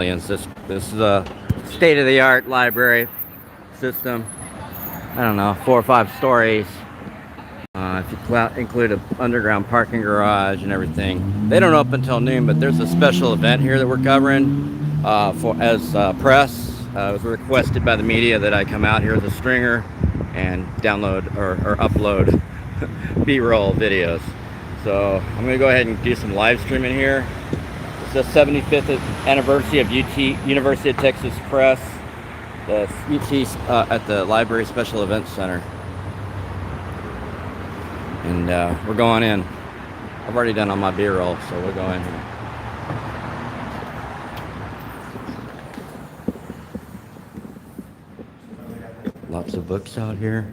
This is a state-of-the-art library system. I don't know, 4 or 5 stories. If you include an underground parking garage and everything. They don't open until noon, but there's a special event here that we're covering as press. It was requested by the media that I come out here as a stringer and download or upload B-roll videos. So I'm going to go ahead and do some live streaming here. It's the 75th anniversary of University of Texas Press, the UT at the Library Special Events Center. And we're going in. I've already done all my B-roll, so we'll go in here. Lots of books out here.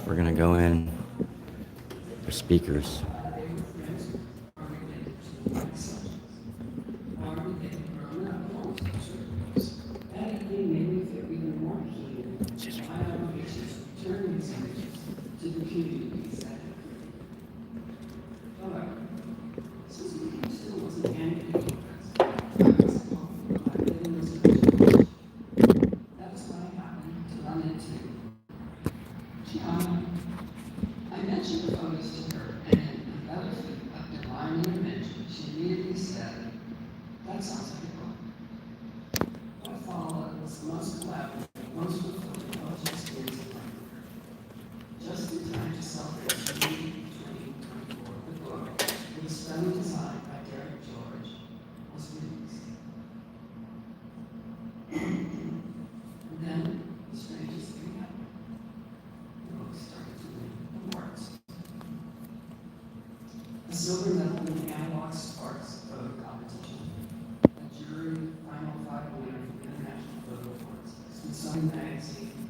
We're gonna go in for speakers. Silver medal in the analog sparks photo competition. A jury final 5 winner from International Photo Awards. Smithsonian Magazine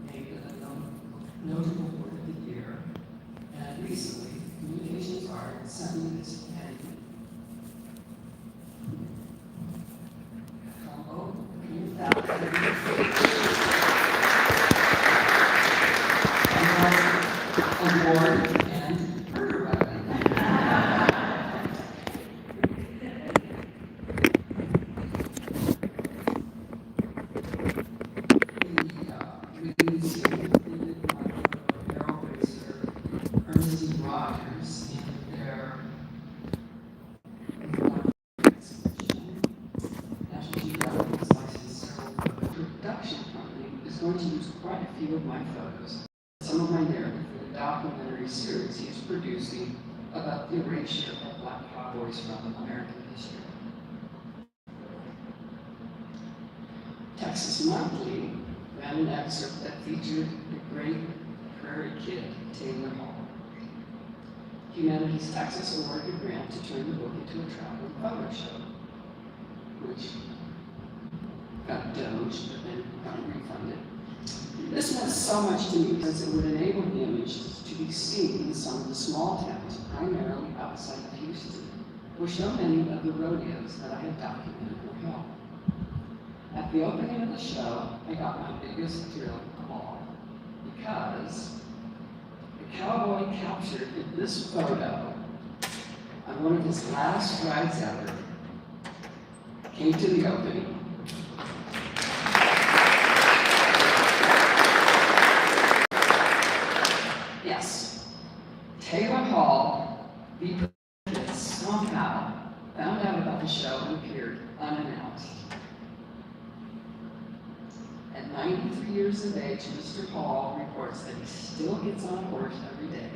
named it a notable work of the year. And recently, Communications Art sent me this pen. Combo, award. Going to use quite a few of my photos. Some of my narrative for the documentary series he is producing about the erasure of Black cowboys from American history. Texas Monthly ran an excerpt that featured the great prairie kid, Taylor Hall. Humanities Texas awarded a grant to turn the book into a traveling photo show, which got doged, but then got refunded. This meant so much to me because it would enable the images to be seen in some of the small towns, primarily outside of Houston, where so many of the rodeos that I had documented were held. At the opening of the show, I got my biggest thrill of all, because the cowboy captured in this photo on one of his last rides ever came to the opening. Yes, Taylor Hall, the president, somehow found out about the show and appeared unannounced. At 93 years of age, Mr. Hall reports that he still gets on a horse every day,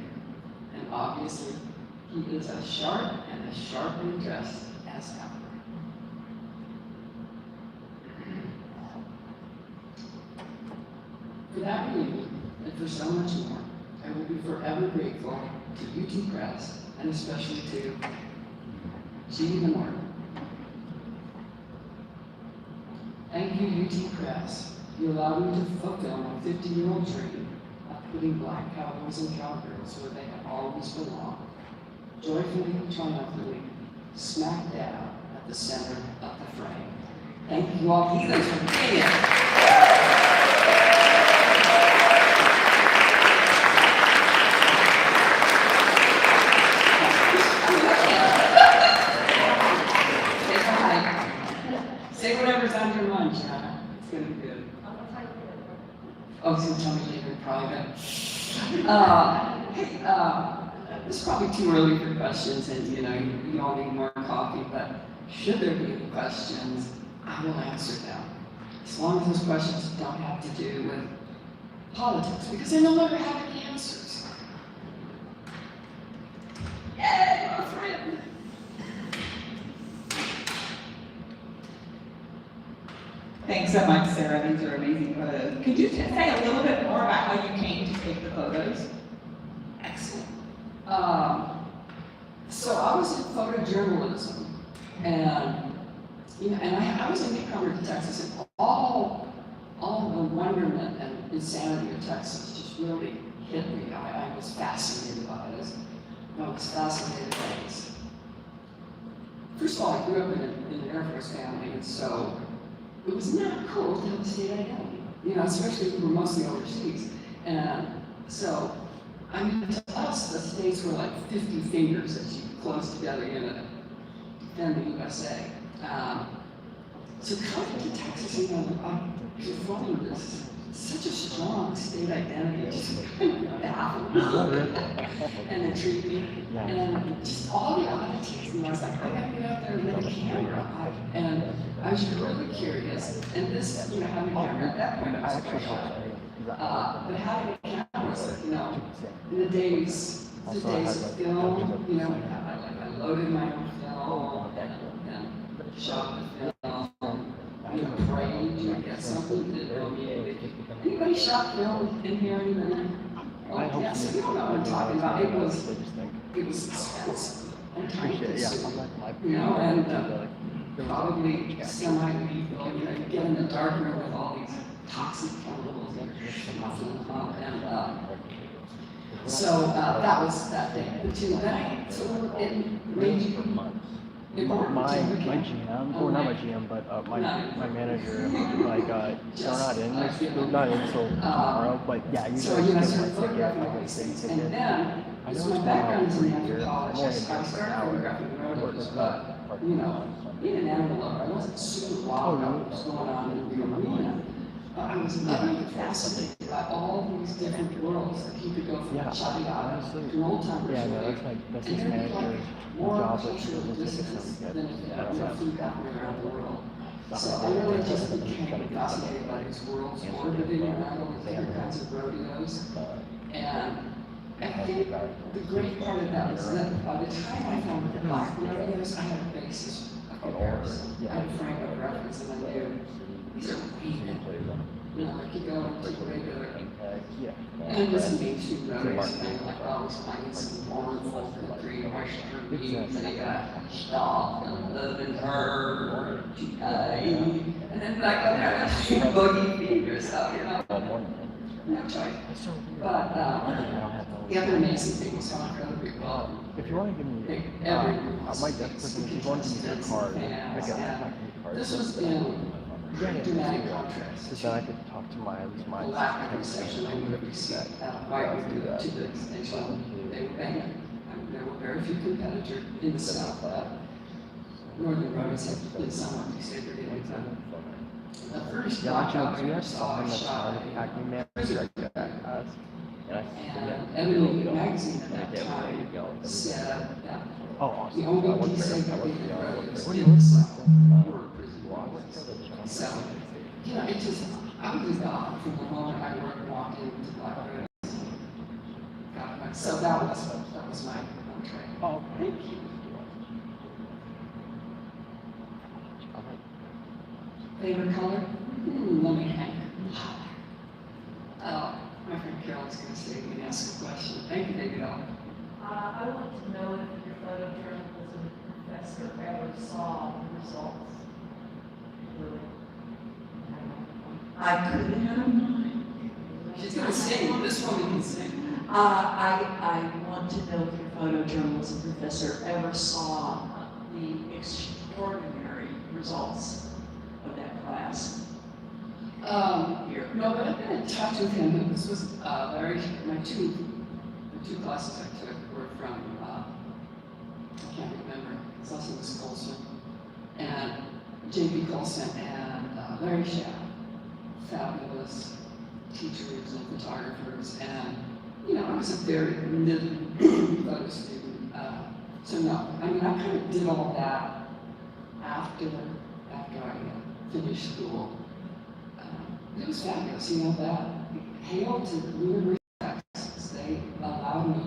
and obviously he is as sharp and as sharply dressed as ever. For that reason, and for so much more, I will be forever grateful to UT Press, and especially to G. Norton. Thank you, UT Press. You allowed me to fulfill my 50-year-old dream of putting Black cowboys and cowgirls where they have always belonged, joyfully and triumphantly, smack dab at the center of the frame. Thank you all heathens for being here. Say whatever whatever's on your mind, John. It's gonna be good. Oh, he's gonna tell me later in private. Hey, it's probably too early for questions, and you all need more coffee, but should there be any questions, I will answer them. As long as those questions don't have to do with politics, because I no longer have any answers. Yay, my friend! Thanks so much, Sarah. These are amazing photos. Could you just say a little bit more about how you came to take the photos? Excellent. So I was in photojournalism, and I was a newcomer to Texas, and all the wonderment and insanity of Texas just really hit me. I was fascinated by this. I was fascinated by this. First of all, I grew up in an Air Force family, and so it was not cool to have a state identity, especially if we were mostly overseas. And so, I mean, to us, the states were like 50 fingers that you close together in to defend the USA. So coming to Texas, performing this, such a strong state identity, just baffled and intrigued me. And just all the oddities, and I was like, I gotta get out there and get a camera. And I was really curious. And this, having a camera at that point, I was quite shy. But having a camera was, in the days of film, I loaded my own film and shot the film. Prayed to get something that anybody shot film in here? Anybody? Oh, yes, you don't know what I'm talking about. It was expensive and time consuming, and probably semi-lethal. You get in the dark room with all these toxic chemicals and so that was that day. But then it made you. My GM, or not my GM, but my manager, like, they're not in until tomorrow, but yeah, usually I just get my ticket, I get city ticket. I know it's been out for a year, I'm only in here for an hour, but, being an animal lover, I wasn't super wild about what was going on in the arena. I was utterly fascinated by all these different worlds that he could go from China to an old timer. Yeah, no, that's his manager, more job, but cultural she doesn't dissonance get than if it ever flew around the world. So I really just became fascinated by these worlds orbiting around all these different kinds of rodeos. And I think the great part of that was that by the time I found the black rodeos, I had a basis of comparison. I had a frame of reference, and I knew these are way different. I could go and take a regular and listen to mainstream rodeos, and like, oh, I was finding some mournful country, Western beats, and they got stop and love and her, and then like, oh, they're boogie feet or stuff, No choice. But the other amazing thing was how incredibly well. If you want to give me, I might definitely, if you want to give me a card, I got a card. This was in dramatic contrast. So that I could talk to my lack of reception I would have received right to the extension. They were banned. There were very few competitors in the South. Northern roads have been somewhat desegregated. The first knockout I ever saw a shot at and Ebony magazine at that time said that the only desegregated roads in the South were prison walls. So, it just, I was gone from the moment I walked into Black Road. So that was my entree. Oh, thank you. Favorite color? Let me think. My friend Carol's going to say we can ask a question. Thank you, David. I want to know if your photojournalism professor ever saw the results. Really? I couldn't have mine. She's going to sing. This woman can sing. I want to know if your photojournalism professor ever saw the extraordinary results of that class. No, but I've been in touch with him. This was the two classes I took were from, I can't remember, it's also Wisconsin. And J.B. Colson and Larry Schaff, fabulous teachers and photographers, and I was a very middle photo student. So no, I mean, I kind of did all that after I finished school. It was fabulous, that hail to University of Texas. They allowed me,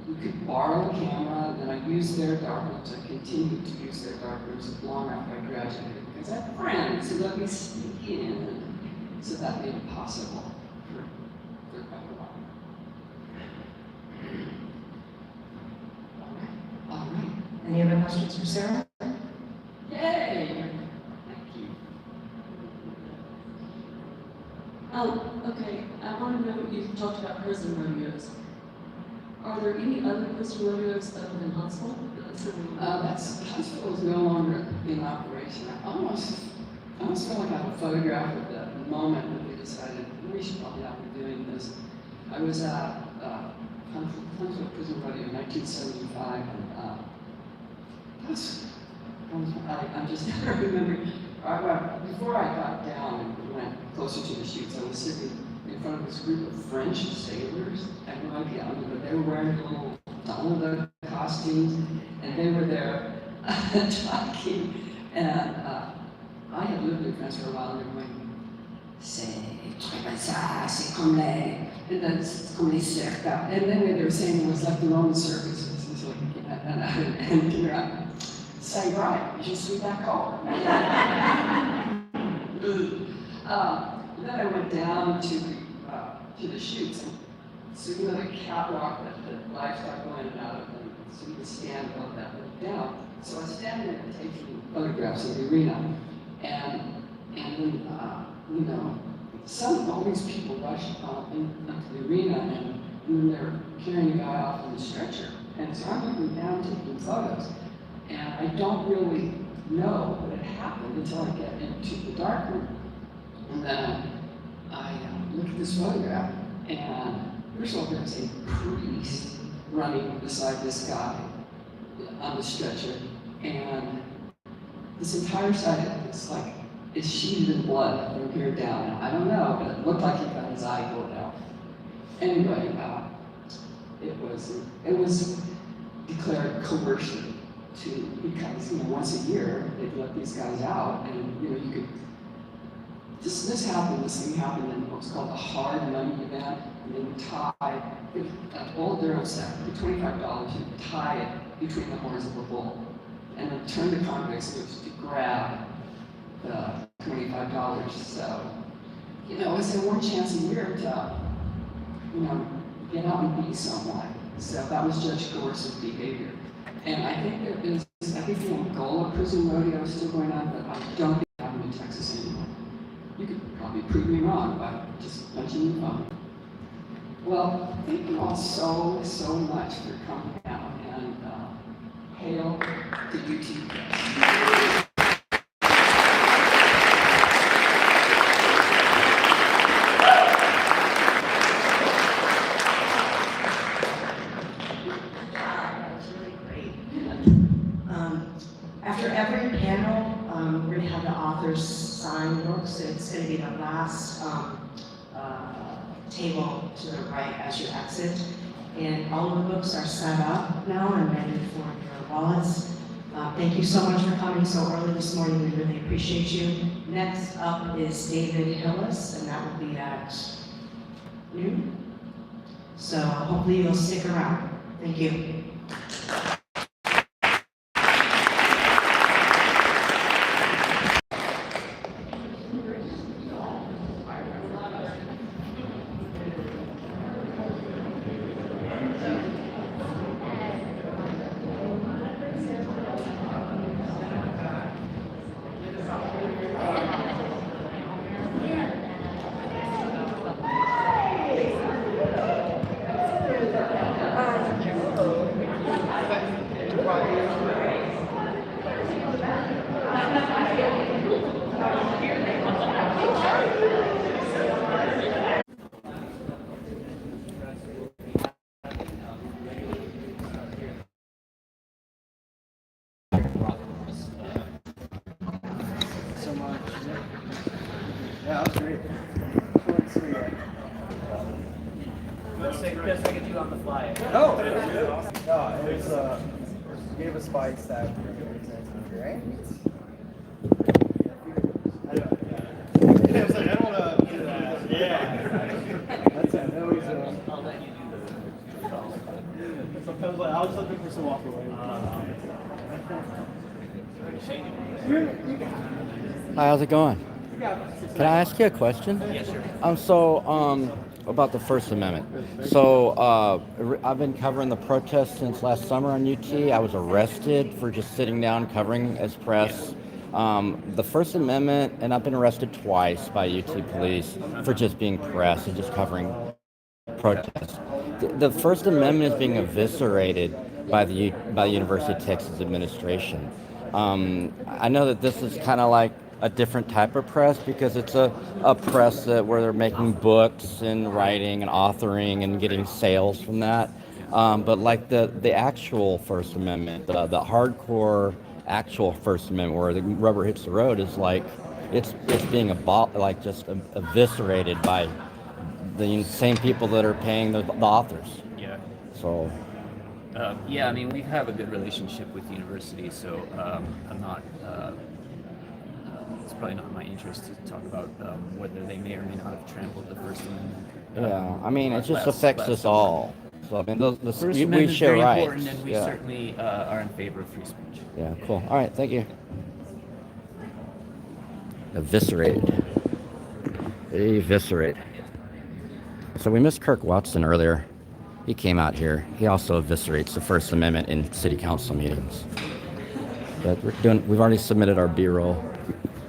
you could borrow a camera, and then I used their darkrooms. I continued to use their darkrooms long after I graduated because I had friends who let me sneak in, and so that made it possible for quite a while. All right. Any other questions for Sarah? Yay! Thank you. Okay, I want to know, you talked about prison rodeos. Are there any other prison rodeos other than Huntsville? Huntsville is no longer in operation. I almost feel like I have a photograph of that moment that we decided we should probably not be doing this. I was at Huntsville Prison Rodeo in 1975, and I'm just remembering. Before I got down and went closer to the chutes, I was sitting in front of this group of French sailors. I have no idea, but they were wearing little Donald Duck costumes, and they were there talking. And I had lived in France for a while, and they were going, c'est très comme ça, c'est comme les cercles. And then they were saying it was like the Roman circus. And say, right, je suis d'accord. Then I went down to the chutes, and so the catwalk that the livestock go in and out of, and so you can stand above that look down. So I was standing there taking photographs of the arena, and then all these people rushed into the arena, and then they're carrying a guy off on the stretcher, and so I'm looking down taking photos, and I don't really know what had happened until I get into the darkroom. And then I look at this photograph, and first of all, there's a priest running beside this guy on the stretcher, and this entire side is sheathed in blood from here down. And I don't know, but it looked like he got his eye pulled out. Anyway, it was declared coercion because once a year they'd let these guys out, and you could. This thing happened in what was called a hard money event, and they would tie an old Duro set for $25. You would tie it between the horns of a bull, and then turn the convicts loose to grab the $25. So, it's a one chance a year to, get out and be someone. So that was judge coercive behavior. And I think the Angola prison rodeo is still going on, but I don't think it happened in Texas anymore. You could probably prove me wrong by just punching your phone. Well, thank you all so much for coming out, and hail to UT Press. After every panel, we're going to have the authors sign books. It's going to be the last table to the right as you exit. And all the books are set up now and ready for your wallets. Thank you so much for coming so early this morning. We really appreciate you. Next up is David Hillis, and that will be at noon. So hopefully you'll stick around. Thank you. so much. Yeah, that was great. Let's take a second to on the fly. Oh, no, it was gave us spikes that were good, right? I was like, I don't want to do that. Yeah. That's it. That was, I'll let you do that. Sometimes I was looking for some walk away. Hi, how's it going? Can I ask you a question? Yeah, sure. About the First Amendment. So, I've been covering the protests since last summer on UT. I was arrested for just sitting down covering as press. The First Amendment, and I've been arrested twice by UT police for just being press and just covering protests. The First Amendment is being eviscerated by the University of Texas administration. I know that this is kind of like a different type of press because it's a press where they're making books and writing and authoring and getting sales from that. But like the actual First Amendment, the hardcore actual First Amendment where the rubber hits the road is like it's being just eviscerated by the same people that are paying the authors. Yeah. So. Yeah, I mean, we have a good relationship with the university, so I'm not. It's probably not my interest to talk about whether they may or may not have trampled the First Amendment. Yeah, I mean, it just affects us all. So I mean, The First we Amendment is share very rights. important, and we certainly are in favor of free speech. Yeah, cool. All right, thank you. Eviscerated. Eviscerate. So we missed Kirk Watson earlier. He came out here. He also eviscerates the First Amendment in city council meetings. But we've already submitted our B-roll.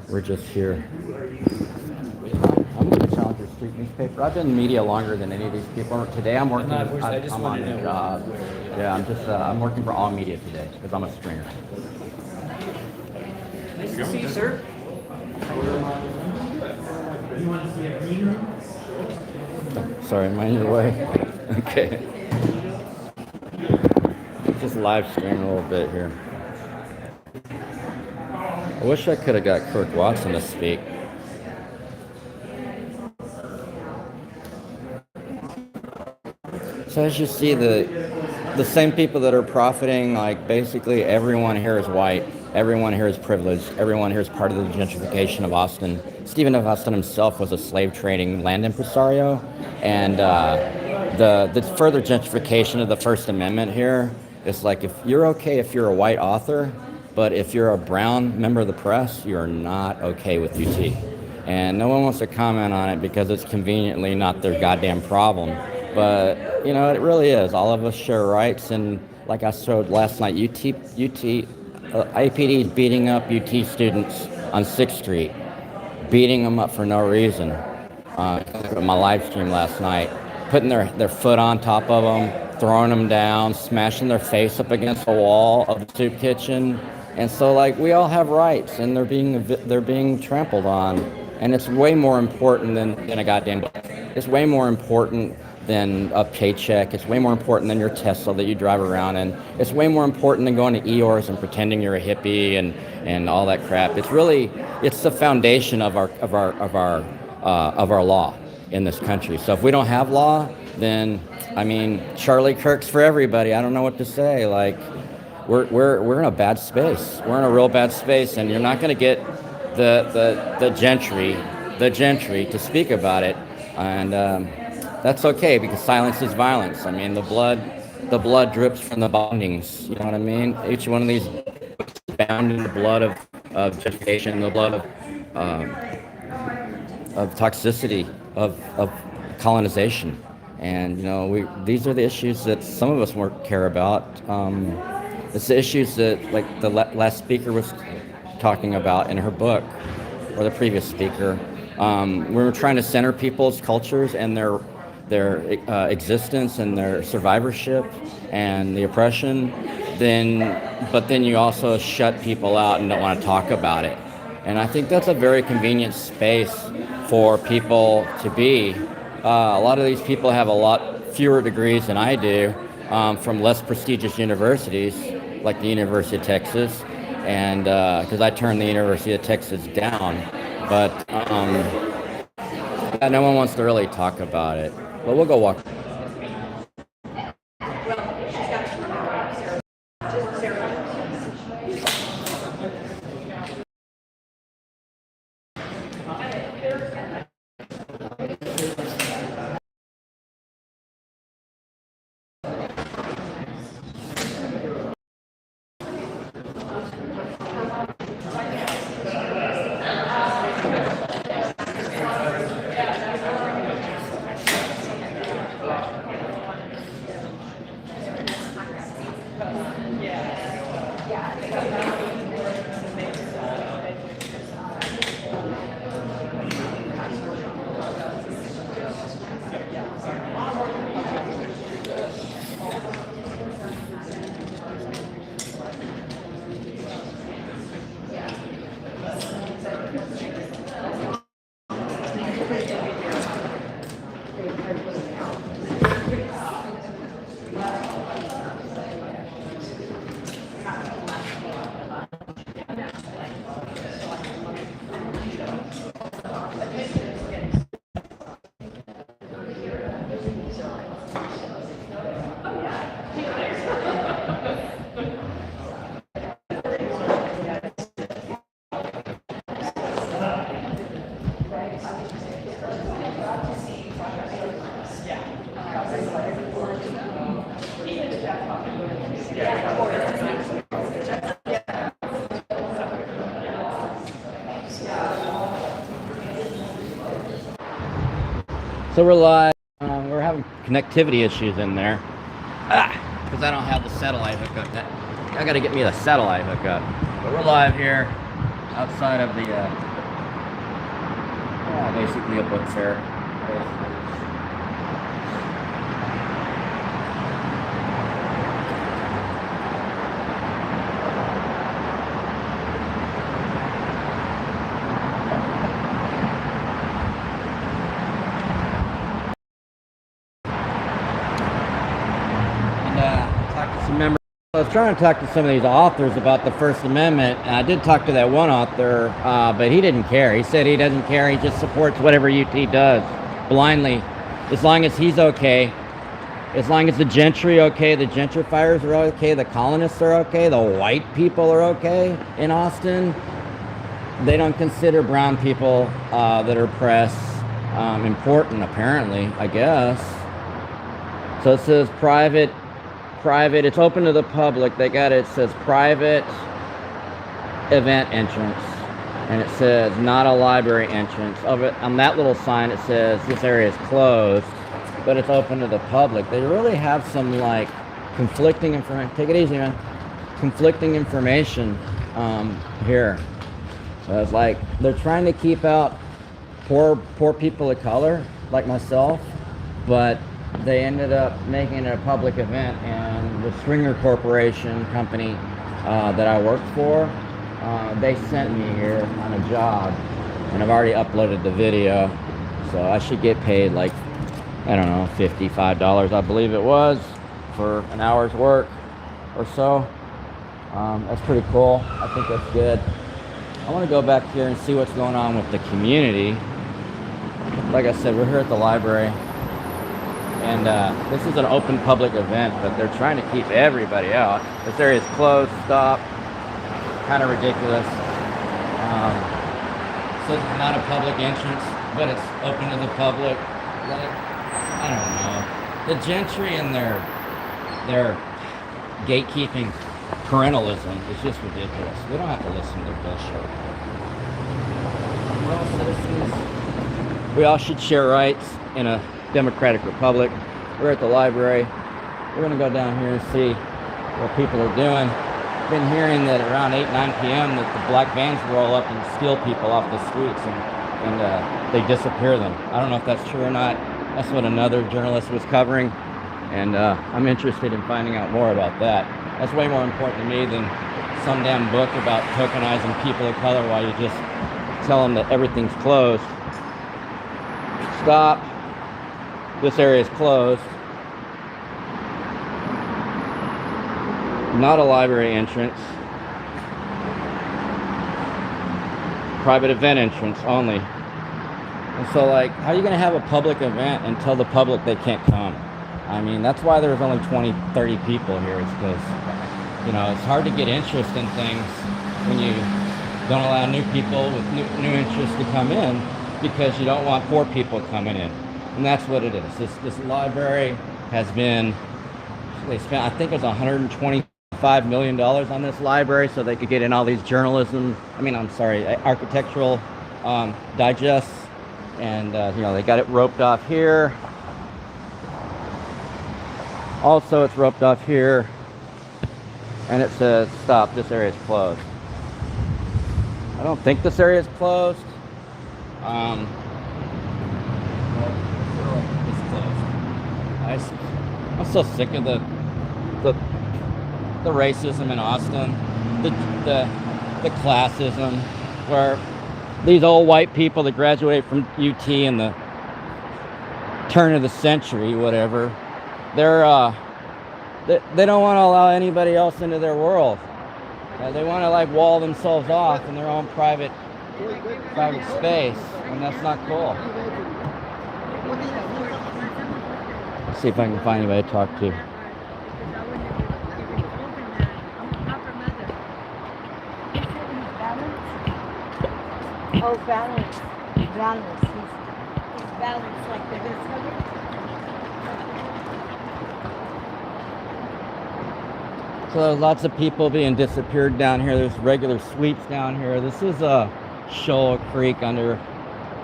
We're just here. I'm with the Challenger Street newspaper. I've been in media longer than any of these people. Today I'm working. I'm on a job. Yeah, I'm working for All Media today because I'm a stringer. Nice to see you, sir. You want to see a green room? Sorry, mind your way. Okay. Just live stream a little bit here. I wish I could have got Kirk Watson to speak. So as you see, the same people that are profiting, like basically everyone here is white, everyone here is privileged, everyone here is part of the gentrification of Austin. Stephen F. Austin himself was a slave trading land impresario, and the further gentrification of the First Amendment here is like if you're okay if you're a white author, but if you're a brown member of the press, you're not okay with UT. And no one wants to comment on it because it's conveniently not their goddamn problem. But, you know, it really is. All of us share rights. And like I showed last night, APD is beating up UT students on 6th Street, beating them up for no reason. My live stream last night, putting their foot on top of them, throwing them down, smashing their face up against the wall of the soup kitchen. And so, like, we all have rights, and they're being trampled on. And it's way more important than a goddamn book. It's way more important than a paycheck. It's way more important than your Tesla that you drive around in. It's way more important than going to Eeyores and pretending you're a hippie and all that crap. It's the foundation of our law in this country. So if we don't have law, then I mean, Charlie Kirk's for everybody. I don't know what to say. Like, we're in a bad space. We're in a real bad space, and you're not going to get the gentry to speak about it, and that's okay because silence is violence. I mean, the blood drips from the bindings. You know what I mean? Each one of these is bound in the blood of gentrification, the blood of toxicity, of colonization, and you know, these are the issues that some of us more care about. It's the issues that, like the last speaker was talking about in her book, or the previous speaker. We're trying to center people's cultures and their existence and their survivorship and the oppression. But then you also shut people out and don't want to talk about it. And I think that's a very convenient space for people to be. A lot of these people have a lot fewer degrees than I do, from less prestigious universities like the University of Texas, and because I turned the University of Texas down, but yeah, no one wants to really talk about it. But we'll go walk. So we're live. We're having connectivity issues in there because I don't have the satellite hookup. I got to get me the satellite hookup. But we're live here outside of the basically a book fair. I was trying to talk to some of these authors about the First Amendment, and I did talk to that one author, but he didn't care. He said he doesn't care. He just supports whatever UT does blindly, as long as he's okay, as long as the gentry okay, the gentrifiers are okay, the colonists are okay, the white people are okay in Austin. They don't consider brown people that are oppressed important, apparently, I guess. So it says private, it's open to the public. They got it says private event entrance, and it says not a library entrance. On that little sign it says this area is closed, but it's open to the public. They really have some like conflicting information. Take it easy, man. Conflicting information here. So it's like they're trying to keep out poor people of color like myself, but they ended up making it a public event, and the Stringer Corporation company that I worked for, they sent me here on a job, and I've already uploaded the video, so I should get paid like, I don't know, $55 I believe it was for an hour's work or so. That's pretty cool. I think that's good. I want to go back here and see what's going on with the community. Like I said, we're here at the library. And this is an open public event, but they're trying to keep everybody out. This area is closed, stop, kind of ridiculous. So it's not a public entrance, but it's open to the public. Like, I don't know. The gentry and their gatekeeping parentalism is just ridiculous. We don't have to listen to their bullshit. We're all citizens. We all should share rights in a democratic republic. We're at the library. We're going to go down here and see what people are doing. Been hearing that around 8, 9 p.m. that the black vans roll up and steal people off the streets and they disappear them. I don't know if that's true or not. That's what another journalist was covering, and I'm interested in finding out more about that. That's way more important to me than some damn book about tokenizing people of color while you just tell them that everything's closed. Stop. This area is closed. Not a library entrance. private event entrance only. And so, like, how are you going to have a public event and tell the public they can't come? I mean, that's why there's only 20, 30 people here. It's because, you know, it's hard to get interest in things when you don't allow new people with new interests to come in, because you don't want poor people coming in. And that's what it is. This library has been, they spent, I think it was $125 million on this library so they could get in all these architectural digests. And, you know, they got it roped off here. Also, it's roped off here. And it says, stop, this area is closed. I don't think this area is closed. But it's closed. I'm so sick of the racism in Austin, the classism, where these old white people that graduate from UT in the turn of the century, whatever, they don't want to allow anybody else into their world. They want to like wall themselves off in their own private space, and that's not cool. Let's see if I can find anybody to talk to. Oh, balance. Balance. He's balanced like this. So there's lots of people being disappeared down here. There's regular sweeps down here. This is a Shoal Creek down under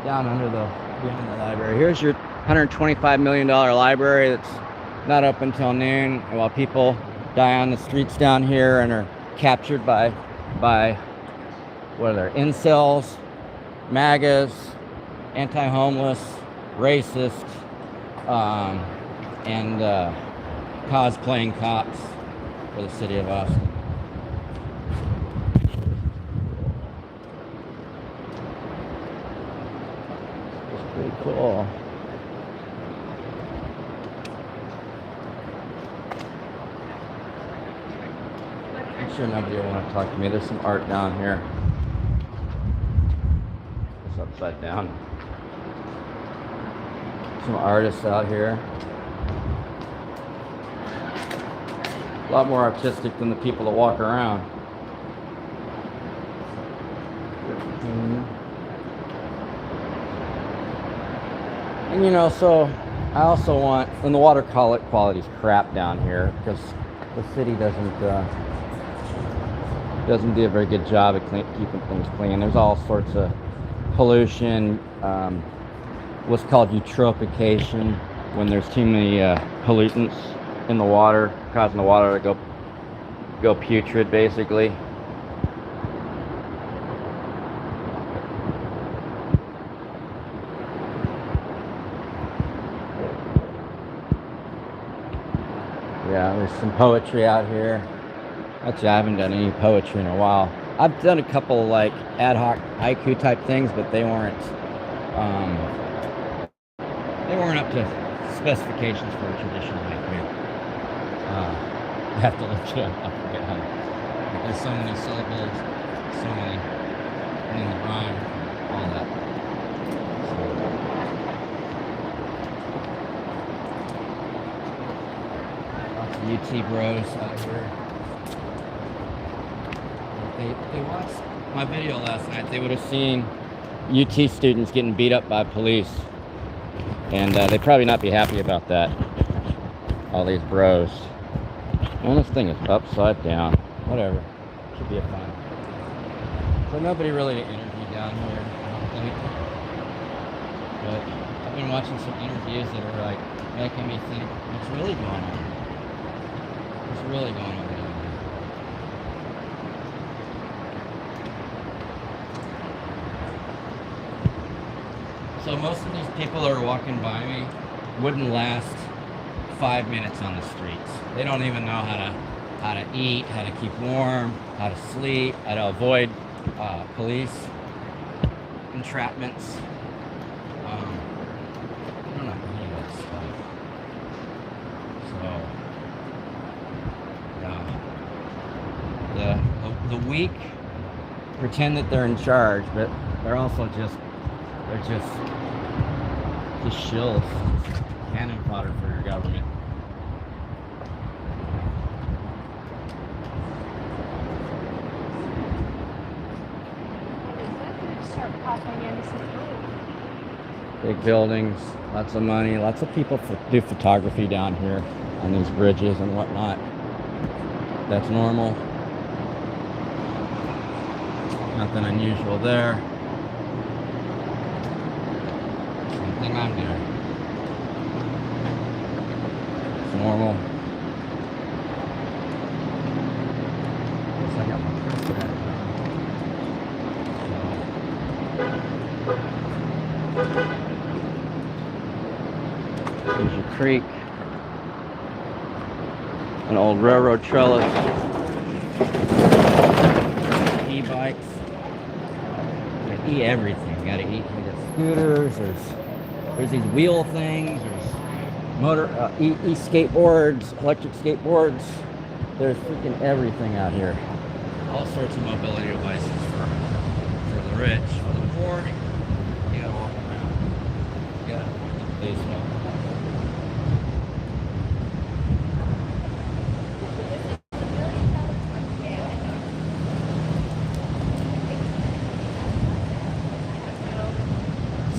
behind the library. Here's your $125 million library that's not up until noon, while people die on the streets down here and are captured by what are they, incels, MAGAs, anti-homeless, racist, and cosplaying cops for the city of Austin. It's pretty cool. I'm sure nobody will want to talk to me. There's some art down here. It's upside down. Some artists out here. A lot more artistic than the people that walk around. And you know, so I also want, and the water quality's crap down here because the city doesn't do a very good job of keeping things clean. There's all sorts of pollution, what's called eutrophication, when there's too many pollutants in the water, causing the water to go putrid, basically. Yeah, there's some poetry out here. Actually, I haven't done any poetry in a while. I've done a couple like ad hoc haiku type things, but they weren't up to specifications for a traditional haiku. I have to look it up. I forget how. There's so many syllables, so many, and then the rhyme, all that. Lots of UT bros out here. If they watched my video last night, they would have seen UT students getting beat up by police, and they'd probably not be happy about that. All these bros. And this thing is upside down. Whatever. Should be a fun. So nobody really to interview down here, I don't think. But I've been watching some interviews that are like making me think, what's really going on? What's really going on down here? So most of these people that are walking by me wouldn't last 5 minutes on the streets. They don't even know how to eat, how to keep warm, how to sleep, how to avoid police entrapments. I don't know any of that stuff. So, yeah, the weak pretend that they're in charge, but they're also just shills, cannon fodder for your government. Start popping in some Big buildings, lots of money, lots of people do photography down here on these bridges and whatnot. That's normal. Nothing unusual there. Same thing I'm doing. It's normal. Guess I got my printer back. Here's your creek. An old railroad trellis. E-bikes. You gotta eat everything. You gotta eat. We got scooters. There's these wheel things. There's motor e-skateboards, electric skateboards. There's freaking everything out here. All sorts of mobility devices for the rich. For the poor, you gotta walk around. You gotta do stuff.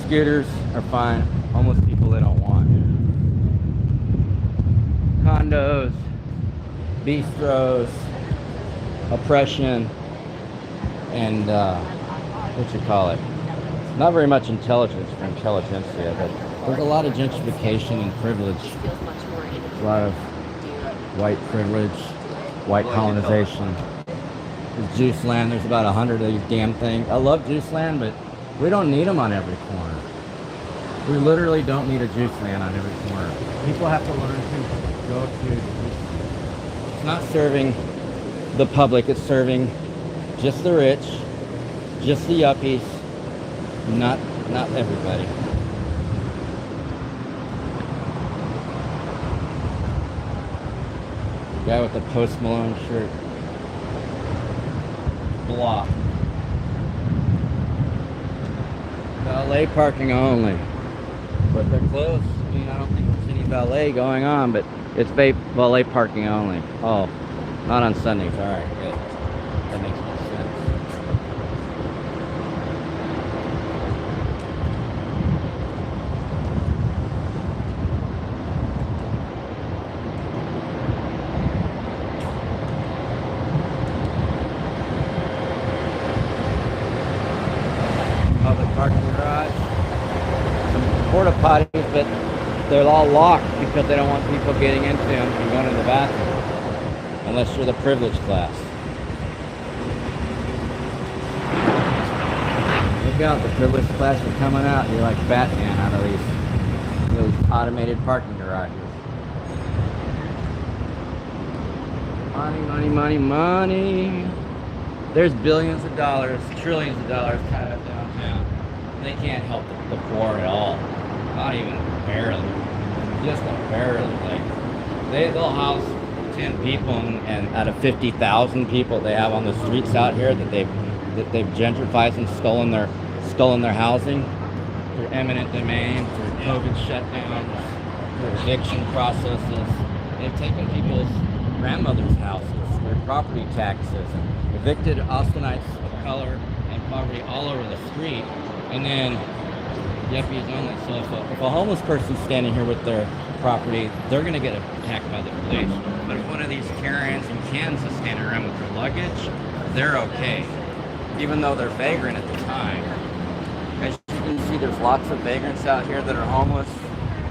Scooters are fine. Homeless people they don't want. Condos, bistros, oppression, and what you call it? Not very much intelligence for intelligentsia, but there's a lot of gentrification and privilege. A lot of white privilege, white colonization. There's juice land. There's about 100 of these damn things. I love juice land, but we don't need them on every corner. We literally don't need a juice land on every corner. People have to learn to go to. It's not serving the public. It's serving just the rich, just the yuppies, not everybody. Guy with the Post Malone shirt. Blah. Valet parking only. But they're closed. I mean, I don't think there's any valet going on, but it's valet parking only. Oh, not on Sundays. All right, good. That makes more sense. Public parking garage. Porta potties, but they're all locked because they don't want people getting into them and going to the bathroom, unless you're the privileged class. Look out, the privileged class are coming out. You're like Batman out of these automated parking garages. Money, money, money, money. There's billions of dollars, trillions of dollars tied up downtown. They can't help the poor at all. Not even barely. Just barely. Like they'll house 10 people and out of 50,000 people they have on the streets out here that they've gentrified and stolen their housing through eminent domain, through COVID shutdowns, through eviction processes. They've taken people's grandmother's houses, their property taxes, and evicted Austinites of color and poverty all over the street. And then yuppies only. So if a homeless person's standing here with their property, they're going to get attacked by the police. But if one of these Karens in Kansas standing around with their luggage, they're okay. Even though they're vagrant at the time. As you can see, there's lots of vagrants out here that are homeless.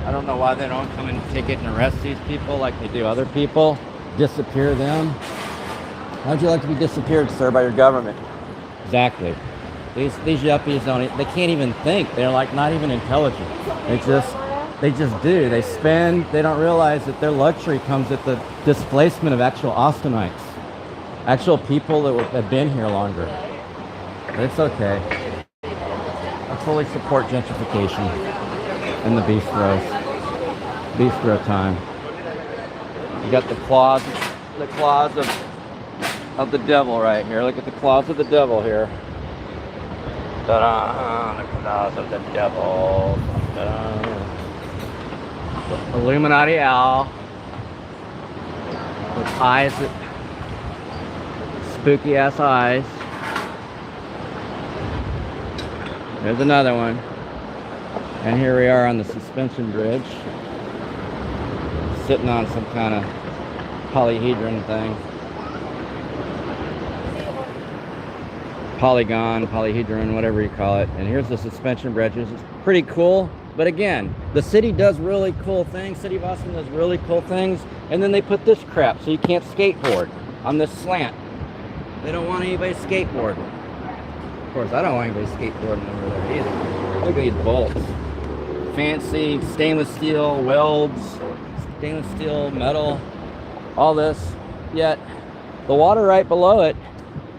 I don't know why they don't come and ticket and arrest these people like they do other people. Disappear them. How'd you like to be disappeared, sir, by your government? Exactly. These yuppies they can't even think. They're like not even intelligent. They just do. They spend, they don't realize that their luxury comes at the displacement of actual Austinites. Actual people that have been here longer. It's okay. I fully support gentrification in the bistros. Bistro time. You got the claws of the devil right here. Look at the claws of the devil here. Ta-da! The clouds of the devil. Ta-da. The Illuminati owl with eyes, spooky ass eyes. There's another one. And here we are on the suspension bridge, sitting on some kind of polyhedron thing. Polyhedron, whatever you call it. And here's the suspension bridge. It's pretty cool. But again, the city does really cool things. City of Austin does really cool things. And then they put this crap so you can't skateboard on this slant. They don't want anybody skateboarding. Of course, I don't want anybody skateboarding over there either. Look at these bolts. Fancy stainless steel welds, stainless steel metal, all this. Yet the water right below it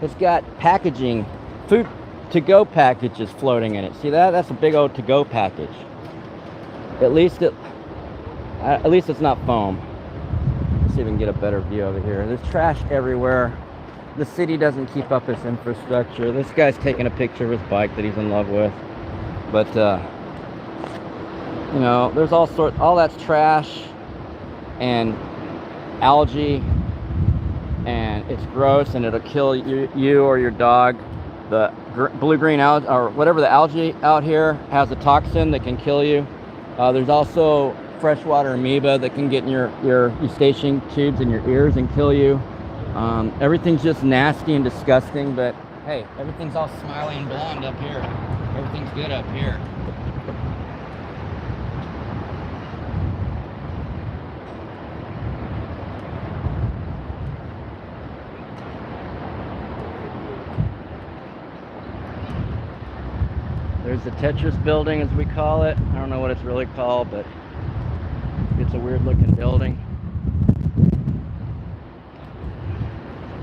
has got packaging, food to-go packages floating in it. See that? That's a big old to-go package. At least it's not foam. Let's see if we can get a better view over here. There's trash everywhere. The city doesn't keep up its infrastructure. This guy's taking a picture of his bike that he's in love with. But you know, there's all that's trash and algae, and it's gross, and it'll kill you or your dog. The blue-green algae, or whatever the algae out here, has a toxin that can kill you. There's also freshwater amoeba that can get in your eustachian tubes in your ears and kill you. Everything's just nasty and disgusting, but hey, everything's all smiley and blonde up here. Everything's good up here. There's the Tetris building, as we call it. I don't know what it's really called, but it's a weird looking building.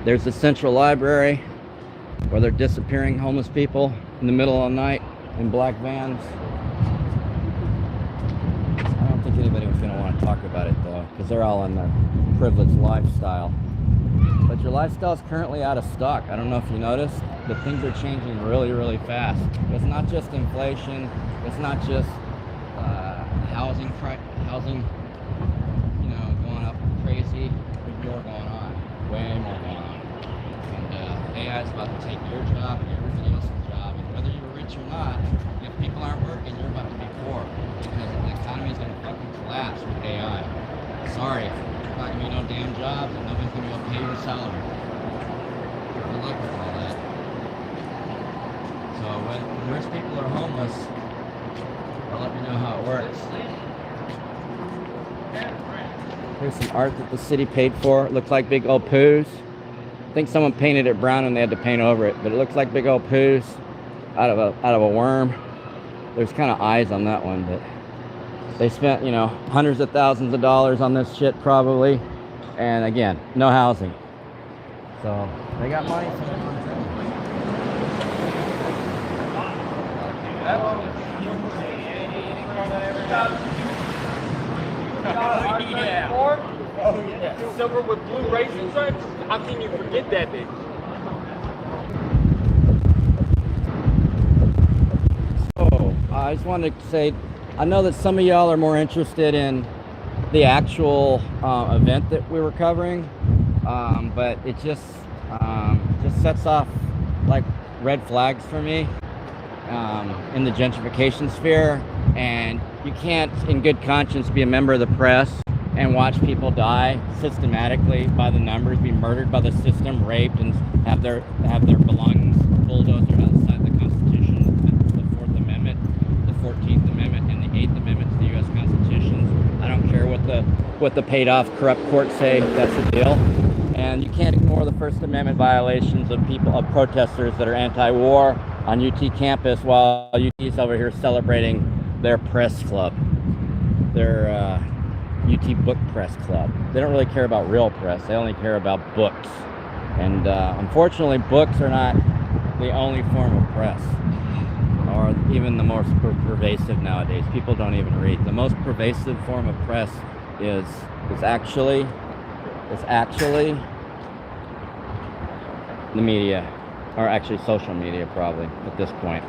There's the Central Library, where they're disappearing homeless people in the middle of the night in black vans. I don't think anybody's gonna want to talk about it though, because they're all in their privileged lifestyle. But your lifestyle is currently out of stock. I don't know if you noticed, but things are changing really, really fast. It's not just inflation. It's not just housing, you know, going up crazy. There's more going on, way more going on. And AI is about to take your job and everybody else's job. And whether you're rich or not, if people aren't working, you're about to be poor, because the economy is going to fucking collapse with AI. Sorry, there's not going to be no damn jobs, and nobody's going to be able to pay your salary. Good luck with all that. So when rich people are homeless, they'll let me know how it works. Here's some art that the city paid for. It looks like big old poos. I think someone painted it brown and they had to paint over it, but it looks like big old poos out of a worm. There's kind of eyes on that one, but they spent, you know, hundreds of thousands of dollars on this shit probably, and again, no housing. So they got money. Yeah. Oh yeah. Silver with blue racing stripes? How can you forget that bitch? So I just wanted to say, I know that some of y'all are more interested in the actual event that we were covering, but it just sets off like red flags for me in the gentrification sphere. And you can't, in good conscience, be a member of the press and watch people die systematically by the numbers, be murdered by the system, raped, and have their belongings bulldozed outside the Constitution, the Fourth Amendment, the 14th Amendment, and the 8th Amendment to the U.S. Constitution. I don't care what the paid-off corrupt courts say. That's the deal. And you can't ignore the First Amendment violations of protesters that are anti-war on UT campus, while UT's over here celebrating their press club, their UT Book Press Club. They don't really care about real press. They only care about books. And unfortunately, books are not the only form of press, or even the most pervasive nowadays. People don't even read. The most pervasive form of press is actually the media, or actually social media probably at this point.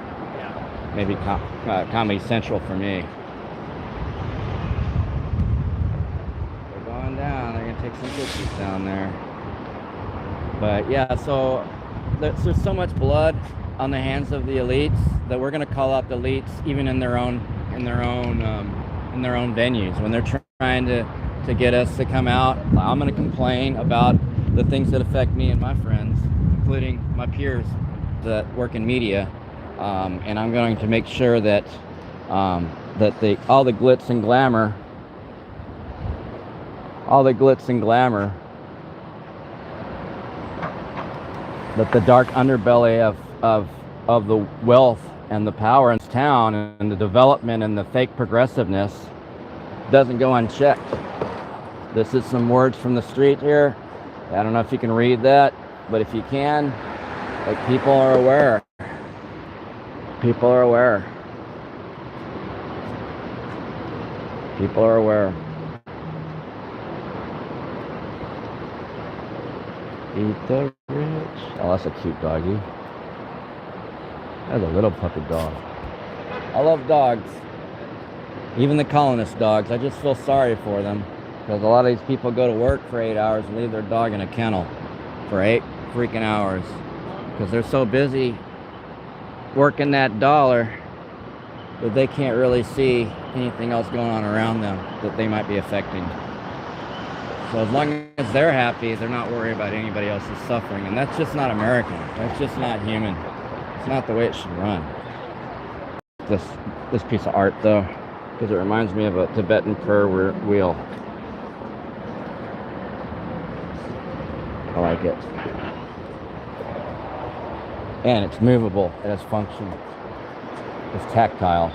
maybe Comedy Central for me. They're going down. They're gonna take some pictures down there. But yeah, so there's so much blood on the hands of the elites that we're gonna call out the elites even in their own venues when they're trying to get us to come out. I'm gonna complain about the things that affect me and my friends, including my peers that work in media, and I'm going to make sure that all the glitz and glamour, that the dark underbelly of the wealth and the power in town and the development and the fake progressiveness doesn't go unchecked. This is some words from the street here. I don't know if you can read that, but if you can, like, people are aware. People are aware. People are aware. Eat the rich. Oh, that's a cute doggy. That's a little puppy dog. I love dogs. Even the colonist dogs. I just feel sorry for them. Because a lot of these people go to work for 8 hours and leave their dog in a kennel for 8 freaking hours. Because they're so busy working that dollar that they can't really see anything else going on around them that they might be affecting. So as long as they're happy, they're not worried about anybody else's suffering. And that's just not American. That's just not human. It's not the way it should run. This piece of art, though, because it reminds me of a Tibetan prayer wheel. I like it. And it's movable. It has function. It's tactile.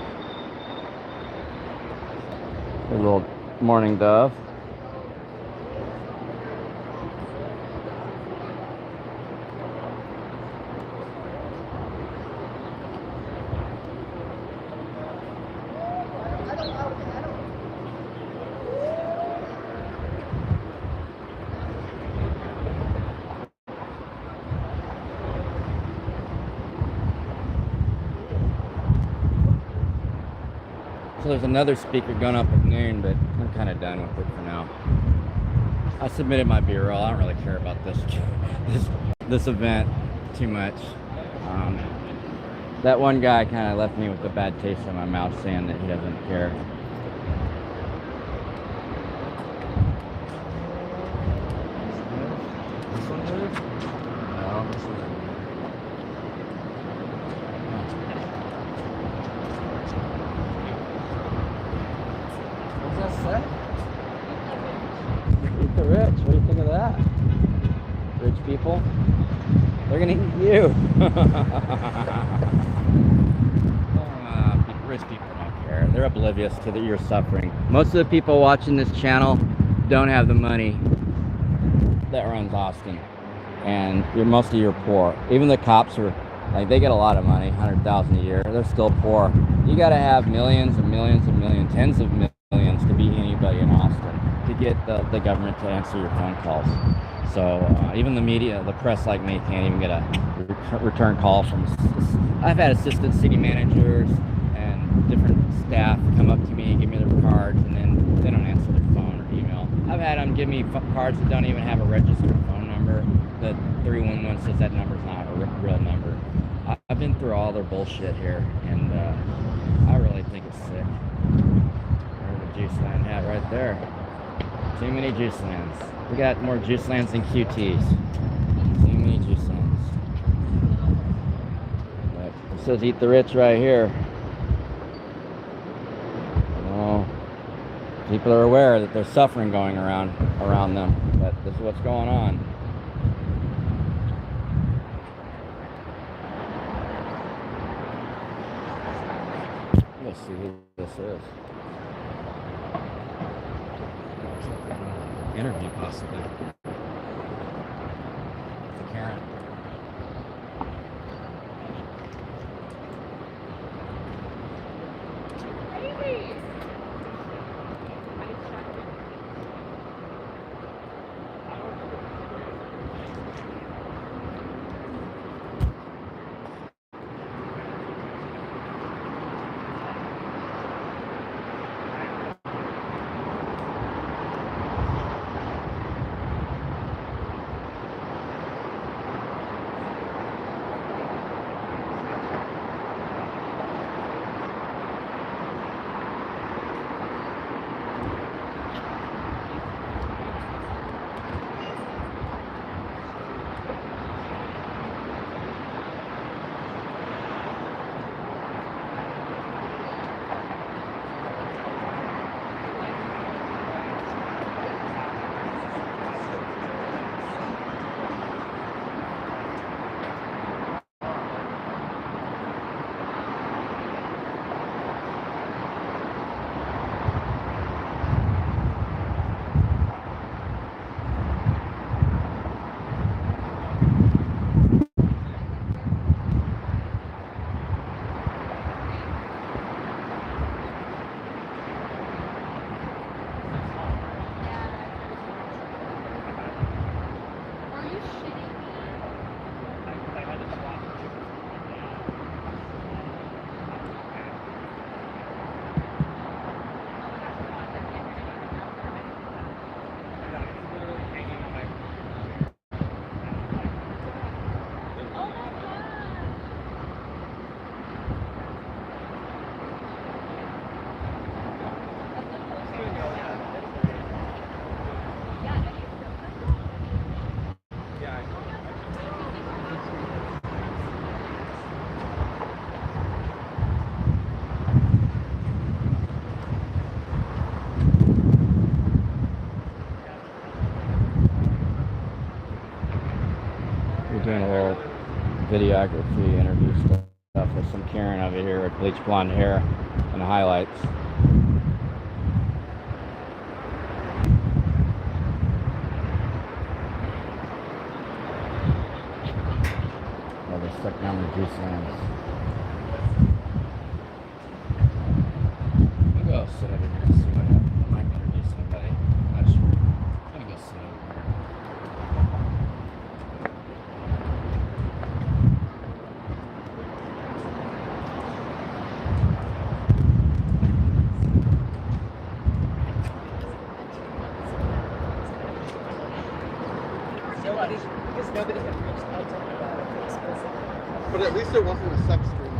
A little mourning dove. So there's another speaker going up at noon, but I'm kind of done with it for now. I submitted my B-roll. I don't really care about this event too much. That one guy kind of left me with a bad taste in my mouth, saying that he doesn't care. This one moved? No, this one. Eat the rich. What do you think of that? Rich people? They're gonna eat you. Rich people don't care. They're oblivious to your suffering. Most of the people watching this channel don't have the money that runs Austin. And most of you are poor. Even the cops are, like, they get a lot of money, 100,000 a year. They're still poor. You gotta have millions and millions and millions, tens of millions to be anybody in Austin, to get the government to answer your phone calls. So even the media, the press like me, can't even get a return call from. I've had assistant city managers and different staff come up to me and give me their cards, and then they don't answer their phone or email. I've had them give me cards that don't even have a registered phone number. That 311 says that number's not a real number. I've been through all their bullshit here, and I really think it's sick. There's a juice land hat right there. Too many juice lands. We got more juice lands than QTs. Too many juice lands. But it says eat the rich right here. Oh, people are aware that there's suffering going around them, but this is what's going on. Let's see who this is. Interview, possibly. The Karen. videography interview stuff with some Karen over here with bleach blonde hair and highlights. Oh, they're stuck down the juice lands. I'll go sit over here and see what happens. I might introduce somebody. Not sure. I'm gonna go sit over here. But at least it wasn't a sex dream.